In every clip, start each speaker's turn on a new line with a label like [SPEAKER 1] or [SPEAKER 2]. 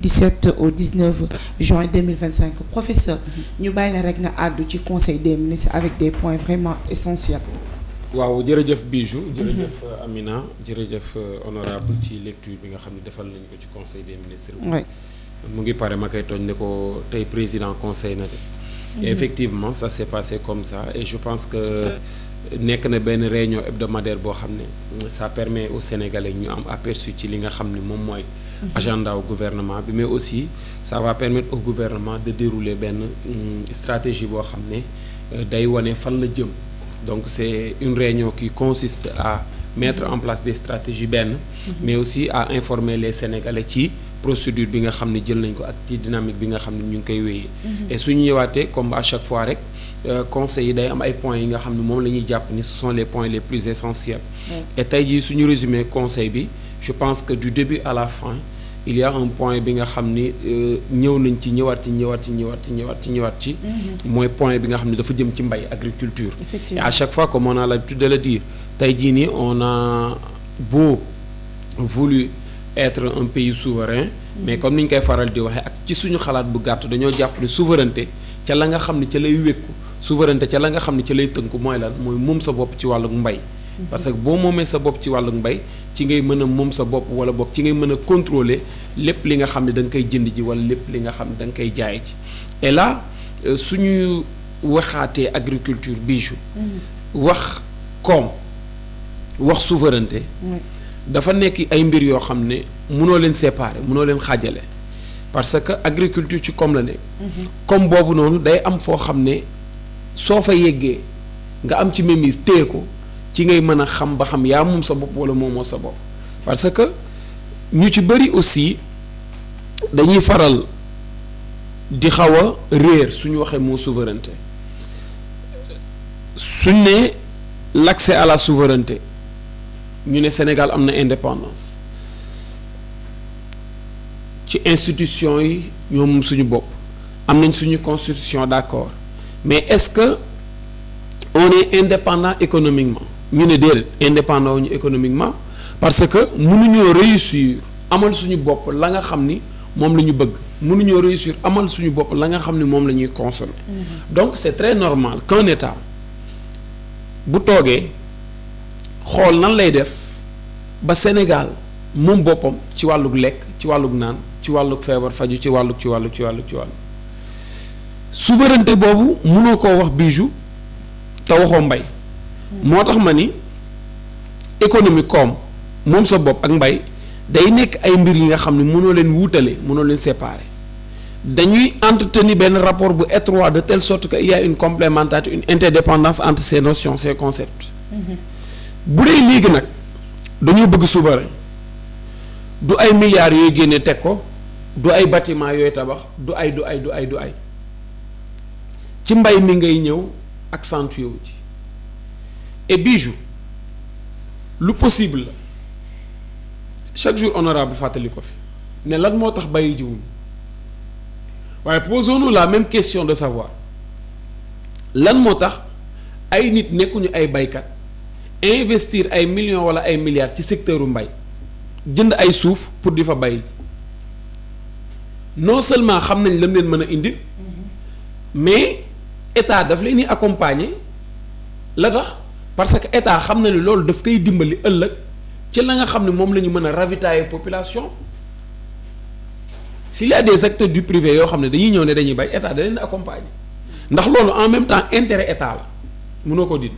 [SPEAKER 1] 17 au 19 juin 2025 professeur ñu bàyyi la rek nga àddu ci conseil des ministres avec des points vraiment essentiels.
[SPEAKER 2] waaw jërëjëf Bijou jërëjëf Amina jërëjëf honorable ci lecture bi nga xam ne defal nañu ko ci conseil des ministres bi mu ngi pare ma koy tooñ ne ko tey président conseil na de et effectivement ça s'est passé comme ça et je pense que nekk na benn réunion hebdomadaire boo xam ne ça permet aux Sénégalais ñu am aperçu ci li nga xam ne moom mooy agenda au gouvernement bi mais aussi ça va permettre au gouvernement de dérouler benn stratégie boo xam ne day wane fan la jëm donc c'est une réunion qui consiste à mettre en place des stratégies benn mais aussi à informer les Sénégalais ci procédure bi nga xam ne jël nañ ko ak ci dynamique bi nga xam ne ñu ngi koy wéyee et suñu ñëwaatee comme à chaque fois rek conseil yi day am ay points yi nga xam ne moom la ñuy jàpp ni ce sont les points les plus essentiels et tey jii suñu résumé conseil bi je pense que du début à la fin il y a un point bi nga xam ni ñëw nañ ci ñëwaat ci mooy point bi nga xam ne dafa jëm ci mbay agriculture et à chaque fois comme on a l'habitude de le dire tey jii nii on a beau voulu être un pays souverain mais comme ni ñu koy faral di waxee ak ci suñu xalaat bu gàtt dañoo jàpp ne souveraineté ca la nga xam ne ca lay wékku souveraineté ca la nga xam ne ca lay tënku mooy lan mooy moom sa bopp ci wàllu mbay parce que boo moomee sa bopp ci wàllu mbay ci ngay mën a moom sa bopp wala bopp ci ngay mën a contrôler lépp li nga xam ne da nga koy jënd ji wala lépp li nga xam ne da nga koy jaay ci et là suñu waxaatee agriculture Bijou wax koom wax souveraineté dafa nekk ay mbir yoo xam ne mënoo leen séparer mënoo leen xaajale parce que agriculture ci koom la nekk koom boobu noonu day am foo xam ne soo fa yeggee nga am ci mémise téye ko ci ngay mën a xam ba xam yaa moom sa bopp wala moomoo sa bopp parce que ñu ci bëri aussi dañuy faral di xaw a réer suñu waxee moo souveraineté suñ ne l'accès à la souveraineté ñu ne Sénégal am na indépendance ci institution yi ñoo moom suñu bopp am nañ suñu constitution d'accord mais est-ce que on est indépendant économiquement ñu ne déedéet indépendant wu ñu économiquement parce que mënuñoo réussir amal suñu bopp la nga xam ni moom la ñu bëgg mënuñoo réussir amal suñu bopp la nga xam ni moom la ñuy consommer donc c'est très normal qu'un État bu toogee xool nan lay def ba Sénégal moom boppam ci wàllug lekk ci wàllug naan ci wàllug feebar faju ci wàllug souveraineté boobu mënoo koo wax Bijou te waxoo mbay moo tax ma ni économie koom moom sa bopp ak mbay day nekk ay mbir yi nga xam ne mënoo leen wuutale mënoo leen séparer dañuy entretenir benn rapport bu étroit de telle sorte que il y a une complémentarité une interdépendance entre ces notions ces concepts bu dee léegi nag dañoo bëgg souverain du ay milliards yooyu génne teg ko du ay bâtiment yooyu tabax du ay ci mbay mi ngay ñëw accentuer wu ci et Bijou lu possible la chaque jour honorable fàttali ko fi ne lan moo tax bàyyi jiwuñu waaye posons-nous la même question de savoir lan moo tax ay nit nekkuñu ay baykat investir ay millions wala ay milliards ci secteur u mbay jënd ay suuf pour di fa bay non seulement xam nañ lam leen mën a indi mais état daf leen di accompagner la tax parce que état xam na ni loolu daf koy dimbali ëllëg ci la nga xam ne moom la ñu mën a ravitailler population s'il y a des acteurs du privé yoo xam ne dañuy ñëw ne dañuy bay état da leen di accompagner ndax loolu en même temps intérêt état la mënoo ko dindi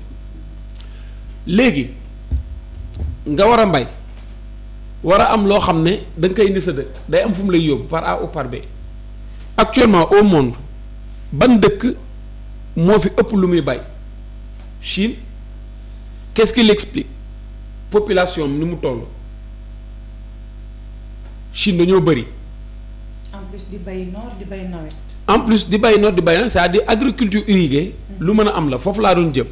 [SPEAKER 2] léegi nga war a mbay war a am loo xam ne da nga koy indi sa dëkk day am fu mu lay yóbbu par A ou par B actuellement au monde ban dëkk moo fi ëpp lu muy bay Chine qu'est-ce qui l'explique population ni mu toll Chine dañoo bëri.
[SPEAKER 1] en plus di bay noor di bay nawet.
[SPEAKER 2] en plus di bay noor di bay nawet c'est-à-dire agriculture irriguée. lu mën a am la foofu laa doon jëm.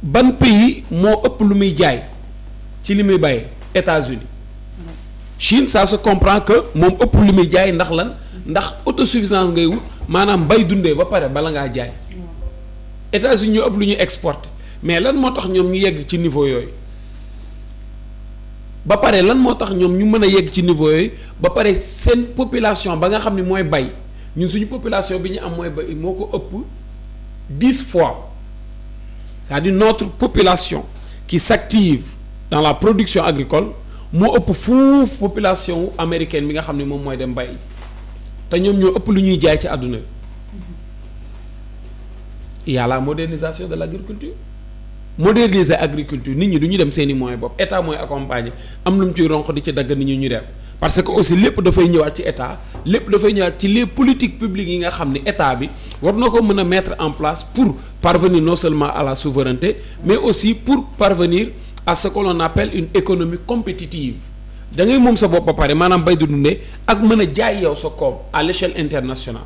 [SPEAKER 2] ban pays moo ëpp lu muy jaay ci li muy bayee États-Unis Chine ça se comprend que moom ëpp lu muy jaay ndax lan ndax autosuffisance ngay wut maanaam bay dundee ba pare bala ngaa jaay États-Unis ñoo ëpp lu ñuy exporter mais lan moo tax ñoom ñu yegg ci niveau yooyu ba pare lan moo tax ñoom ñu mën a yegg ci niveau yooyu ba pare seen population ba nga xam ne mooy bay ñun suñu population bi ñu am mooy bay moo ko ëpp 10 fois c'est-à-dire notre population qui s'active dans la production agricole moo ëpp fuuf population américaine bi nga xam ne moom mooy dem bay te ñoom ñoo ëpp lu ñuy jaay ci àdduna bi il y a la modernisation de l'agriculture moderniser agriculture nit ñi du ñu dem seeni moyens bopp état mooy accompagner am lu mu ciy ronq di ci dagg nit ñi ñu dem parce que aussi lépp dafay ñëwaat ci état lépp dafay ñëwaat ci les politiques publiques yi nga xam ne état bi war na ko mën a mettre en place pour parvenir non seulement à la souveraineté mais aussi pour parvenir à ce que l'on appelle une économie compétitive da ngay moom sa bopp ba pare maanaam bay du dundee ak mën a jaay yow sa koom à l'échelle internationale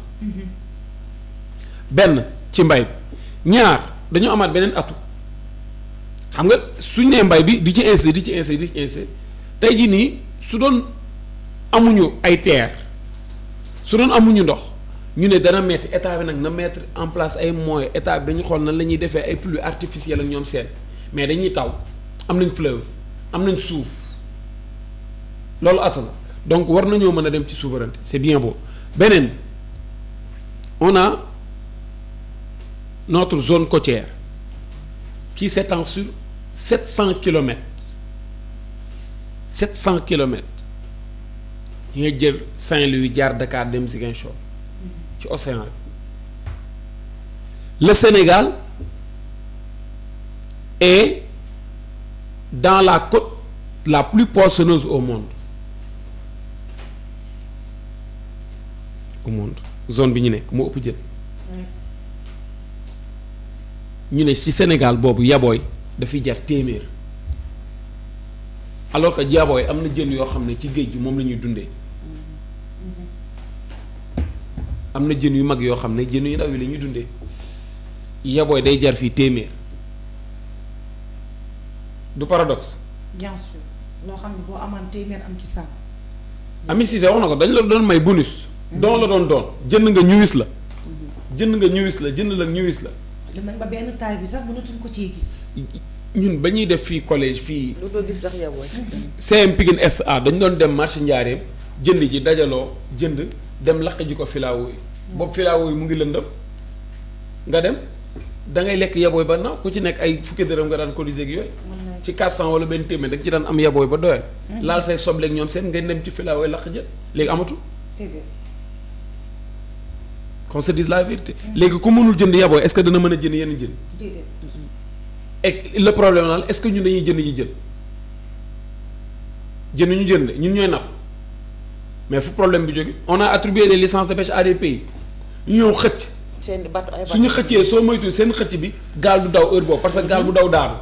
[SPEAKER 2] benn ci mbay bi ñaar dañoo amaat beneen atu xam nga suñ nee mbay bi di ci insister tey jii nii su doon amuñu ay terre su doon amuñu ndox ñu ne dana metti état bi nag na mettre en place ay moyens état bi dañu xool nan la ñuy defee ay pluies artificielles ak ñoom seen mais dañuy taw am nañ fleuve am nañ suuf loolu atu la donc war nañoo mën a dem ci souveraineté c'est bien beau beneen on a notre zone côtière qui s'étend sur 700 kilomètres yi nga jël Saint-Louis jaar Dakar dem Ziguinchor ci océan bi le Sénégal est dans la côte la plus poissonneuse au monde zone bi ñu nekk moo ëpp jën ñu ne ci Sénégal boobu yabooy dafiy jar téeméer alors que yabooy am na jën yoo xam ne ci géej gi moom la ñuy dundee am na jën yu mag yoo xam ne jën yu ndaw yi la ñuy dundee yabooy day jar fii téeméer du paradoxe.
[SPEAKER 1] bien sûr loo xam ne boo amaan téeméer am ci sàmm.
[SPEAKER 2] Ami Cissé wax na ko dañ la doon may bonus. doon la doon jënd nga ñuwis la. jënd la ñuwis la.
[SPEAKER 1] dem nañ ba benn taay bi sax mënatuñ ko cee gis.
[SPEAKER 2] ñun ba ñuy def fii collège fii.
[SPEAKER 3] lu doo gis sax yow
[SPEAKER 2] CM Pikine SA dañ doon dem marché Njaareem jënd ji dajaloo jënd dem laq ji ko filaawo yi. boobu filaawo yi mu ngi lëndëm nga dem da ngay lekk yabooy ba na ku ci nekk ay fukki dërëm nga daan cotiser ak yooyu. ci 400 wala benn téeméer da nga ci daan am yabooy ba doyal. laal say sobleeg ñoom seen nga dem ci filaawo yi laq jël léegi amatul. qu'on se dise la vérité. léegi ku mënul jënd yabooy est-ce que dana mën a jënd yenn jën. et le problème là est-ce que ñun dañuy jënd yi jën ñu jënd ñun ñooy napp mais fu problème bi jóge on a attribué des licences de pêche à des pays ñu ñëw xëcc. suñu xëccee soo moytuwul seen xëcc bi gaal du daw heure boobu parce que gaal bu daw daanu.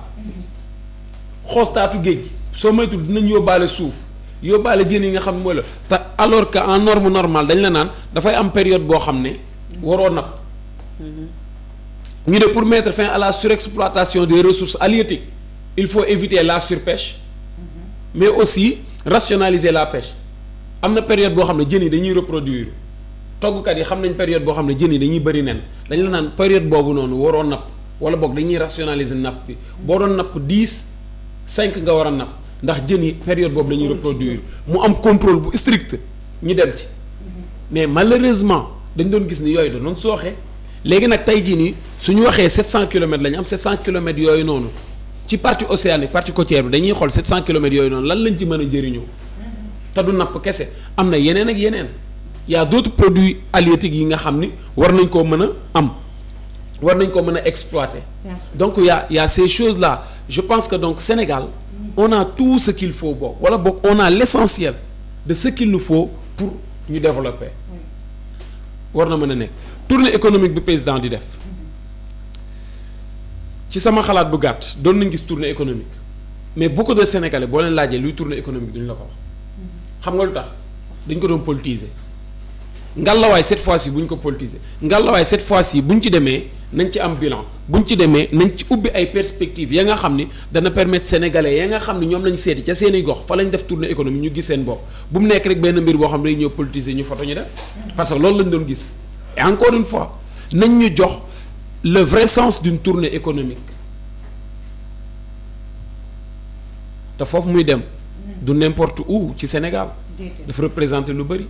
[SPEAKER 2] xoostaatu géej gi soo moytuwul dinañ yóbbaale suuf yóbbaale jën yi nga xam ne mooy la te alors que en norme normale dañ la naan dafay am période boo xam ne waroo napp. ñu ne pour mettre fin à la surexploitation des ressources halieutiques il faut éviter la surpêche mais aussi rationaliser la pêche am na période boo xam ne jën yi dañuy reproduire toggkat yi xam nañ période boo xam ne jën yi dañuy bëri nen dañ la naan période boobu noonu waroo napp wala boog dañuy rationaliser napp bi boo doon napp 5 nga war a napp ndax jën yi période boobu dañuy reproduire mu am contrôle bu strict ñu dem ci mais malheureusement dañ doon gis ni yooyu da doon sooxee léegi nag tey jii nii su ñu waxee 700 kilomètres la ñu am 700 kilomètres yooyu noonu ci partie océanique partie côtière bi dañuy xool 700 kilomètres yooyu noonu lan lañ ci mën a jëriñoo te du napp kese am na yeneen ak yeneen y a d'autres produits halieutiques yi nga xam ni war nañ koo mën a am war nañ koo mën a exploiter. donc y a ces choses là je pense que donc Sénégal on a tout ce qu'il faut boobu wala boog on a l'essentiel de ce qu'il nous faut pour ñu développer war na mën a nekk. tournée économique bi président di def ci sama xalaat bu gàtt doon nañ gis tournée économique mais beaucoup de Sénégalais boo leen laajee luy tournée économique duñu la ko wax xam nga lu tax dañ ko doon politiser ngallaawaay cette fois-ci bu ñu ko politiser ngallaawaay cette fois-ci bu ñu ci demee nañ ci am bilan bu ñu ci demee nañ ci ubbi ay perspectives ya nga xam ni dana permettre sénégalais ya nga xam ni ñoom lañ seeti ca seeni gox fa lañ def tournée économique ñu gis seen bopp bu mu nekk rek benn mbir boo xam ne dañuy ñëw politiser ñu foto ñu def parce que loolu lañ doon gis. et encore une fois nañ ñu jox le vrai sens d'une tournée économique te foofu muy dem du n'importe où ci Sénégal. dafa représenter lu bëri.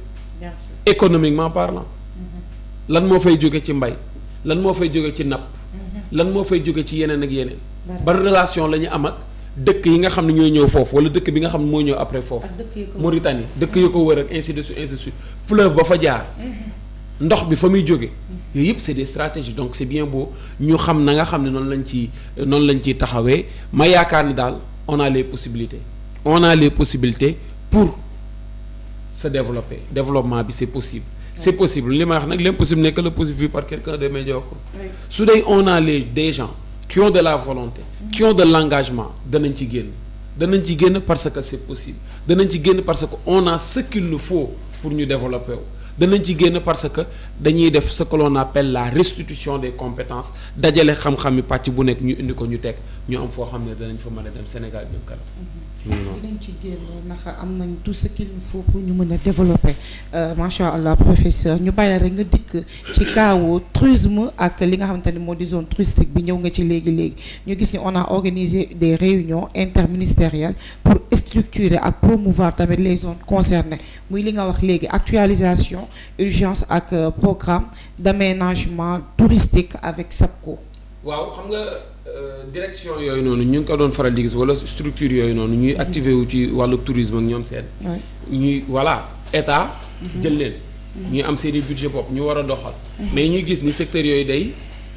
[SPEAKER 2] économiquement parlant. lan moo fay jóge ci mbay. lan moo fay jóge ci napp. lan moo fay jóge ci yeneen ak yeneen. ban relation la ñu am ak dëkk yi nga xam ne ñooy ñëw foofu wala dëkk bi nga xam ne mooy ñëw après foofu. Mauritanie dëkk yi ko wër ak ainsi de suite fleuve ba fa jaar. ndox bi fa muy jóge yooyu yëpp c'est des stratégies donc c'est bien beau ñu xam na nga xam ne noonu lañ ciy taxawee ma yaakaar ni daal on a les possibilités pour se développer développement bi c'est possible li ma wax nag l'impossible n'est que le possible vu par quelqu'un de médiocre su dee on a des gens qui ont de la volonté qui ont de l'engagement danañ ci génn parce que c'est possible danañ ci génn parce que on a ce qu'il nous faut pour ñu développer wu danañ ci génn parce que dañuy def ce que l'on appelle la restitution des compétences dajale xam-xam yi pàcc bu nekk ñu indi ko ñu teg ñu am foo xam ne danañ fa mën a dem Sénégal jëm kanam.
[SPEAKER 1] dinañ ci génn ndax am nañ tout ce qu'il nous faut pour ñu mën a développer macha allah professeur ñu bàyyi rek nga dikk ci kaawu tourisme ak li nga xamante ne moo di zone touristique bi ñëw nga ci léegi ñu gis ni on a organisé des réunions interministérielles pour structurer ak promouvoir tamit les zones concernées muy li nga wax léegi actualisation urgence ak programme d'aménagement touristique avec SAPCO.
[SPEAKER 2] waaw xam nga direction yooyu noonu ñu ngi ko doon faral di gis wala structure yooyu noonu ñuy activé wu ci wàllu tourisme ak ñoom seen. ñuy voilà état. jël leen. ñuy am seen i budget bopp ñu war a doxal. mais ñuy gis ni secteur yooyu day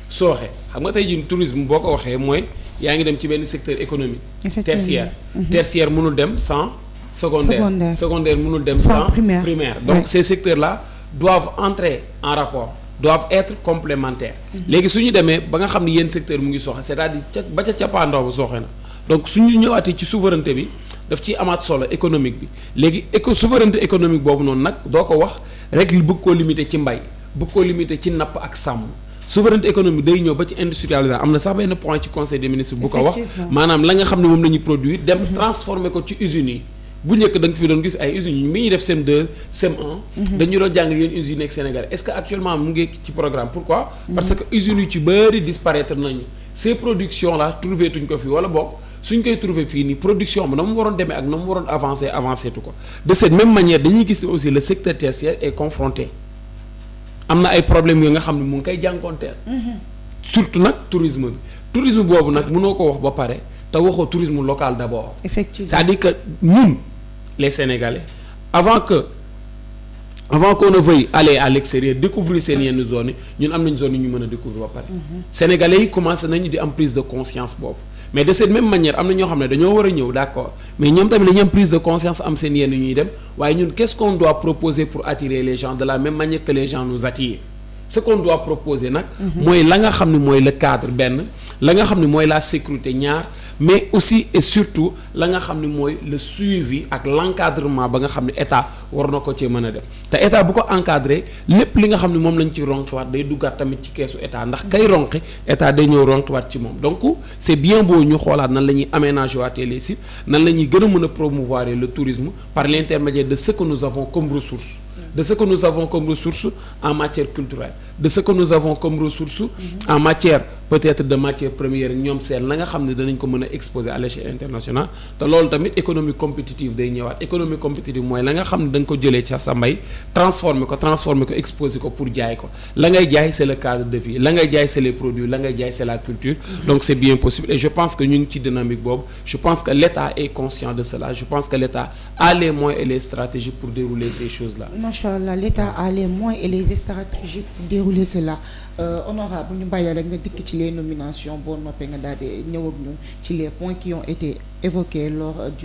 [SPEAKER 2] sooxe xam nga tey jii tourisme boo ko waxee mooy yaa ngi dem ci benn secteur économique. tertiaire. tertiaire mënul dem sans. secondaire mënul dem sans primaire donc ces secteurs là doivent entrer en rapport doivent être complémentaires léegi su ñu demee ba nga xam ne yenn secteur mu ngi sooxe c'est-à-dire ba ca cappaandaw ba sooxe na donc suñu ñëwaatee ci souveraineté bi daf ciy amaat solo économique bi léegi souveraineté économique boobu noonu nag doo ko wax rek bëgg koo limiter ci mbay bëgg koo limiter ci napp ak sàmm souveraineté économique day ñëw ba ci industrialisation am na sax benn point ci conseil des ministres bu ko wax maanaam la nga xam ne moom la ñuy produire dem transformer ko ci usines yi bu njëkk da nga fi doon gis ay usines yi mi ñuy def CM2 CM1 dañu doon jàng yéen usines nekk Sénégal est-ce que actuellement mu ngi ci programme pourquoi parce que usines yu ci bëri disparaître nañu ces productions là trouvé tuñ ko fii wala bokk suñ koy trouvé fii nii production bi na mu waroon demee ak na mu waroon avancé tu ko de cette même manière dañuy gis ne aussi le secteur tertiaire est confronté am na ay problèmes yoo nga xam ne mu ngi koy jànkoonteel surtout nag tourisme boobu nag mënoo ko wax ba pare te waxoo tourisme local d'abord. Effectivement. C'est-à-dire que ñun les Sénégalais avant qu'on ne veuille aller à l'extérieur découvrir seen yenn zones yi ñun am nañ zones yi ñu mën a découvrir ba pare. Sénégalais yi commencé nañu di am prise de conscience boobu mais de cette même manière am na ñoo xam ne dañoo war a ñëw d'accord mais ñoom tamit dañuy am prise de conscience am seen yenn ñuy dem waaye ñun qu'est-ce qu'on doit proposer pour attirer les gens de la même manière que les gens nous attirent ce qu'on doit proposer nag. mooy la nga xam ne mooy le cadre benn la nga xam ne mooy la sécurité ñaar. mais aussi et surtout la nga xam ne mooy le suivi ak l'encadrement ba nga xam ne état war na ko cee mën a def te état bu ko encadré lépp li nga xam ne moom lañ ci ronqiwaat day duggaat tamit ci keesu état ndax kay ronqi état day ñëw ronqiwaat ci moom donc c'est bien beau ñu xoolaat nan la ñuy aménager waatee les sites nan la ñuy gën a mën a promouvoir le tourisme par l'intermédiaire de ce que nous avons comme ressources en matière culturelle de ce que nous avons comme ressources en matière peut-être de matière première ñoom seen la nga xam ne danañ ko mën a exposer à l'échelle internationale te loolu tamit économie compétitive day ñëwaat économie compétitive mooy la nga xam ne da nga ko jëlee ca sa mbay transformer ko exposer ko pour jaay ko la ngay jaay c'est le cadre de vie la ngay jaay c'est les produits la ngay jaay c'est la culture donc c'est bien possible et je pense que ñu ngi ci dynamique boobu je pense que l'État est conscient de cela je pense que l'État a les moyens et les stratégies pour dérouler ces choses-là. Machallah,
[SPEAKER 1] l'État a les moyens et les stratégies pour dérouler cela. Honorable ñu bàyyi rek nga dikk ci les nominations boo noppee nga daal di ñëw ak ñun ci les points qui ont été évoqués lors du